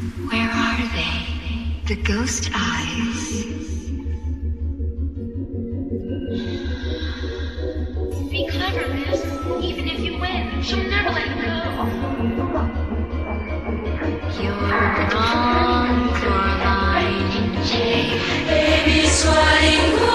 Where are they? The ghost eyes. Be clever, miss. Even if you win, she'll never let you go. You're wrong, Coraline J. Baby, swatting wood.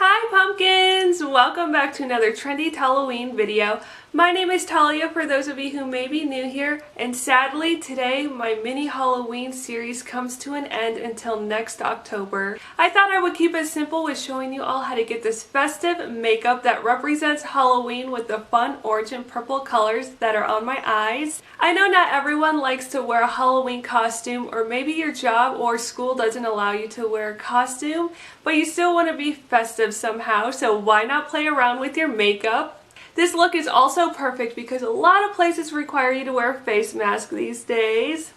Hi pumpkins! Welcome back to another Trendy Halloween video. My name is Talia for those of you who may be new here, and sadly today my mini Halloween series comes to an end until next October. I thought I would keep it simple with showing you all how to get this festive makeup that represents Halloween with the fun orange and purple colors that are on my eyes. I know not everyone likes to wear a Halloween costume, or maybe your job or school doesn't allow you to wear a costume, but you still want to be festive somehow, so why not play around with your makeup? This look is also perfect because a lot of places require you to wear a face mask these days.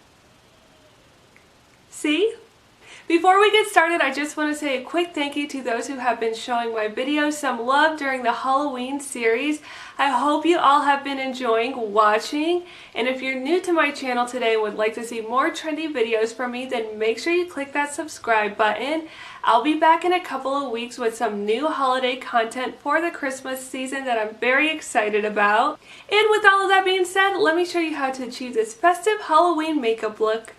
See? Before we get started, I just want to say a quick thank you to those who have been showing my videos some love during the Halloween series. I hope you all have been enjoying watching, and if you're new to my channel today and would like to see more trendy videos from me, then make sure you click that subscribe button. I'll be back in a couple of weeks with some new holiday content for the Christmas season that I'm very excited about. And with all of that being said, let me show you how to achieve this festive Halloween makeup look.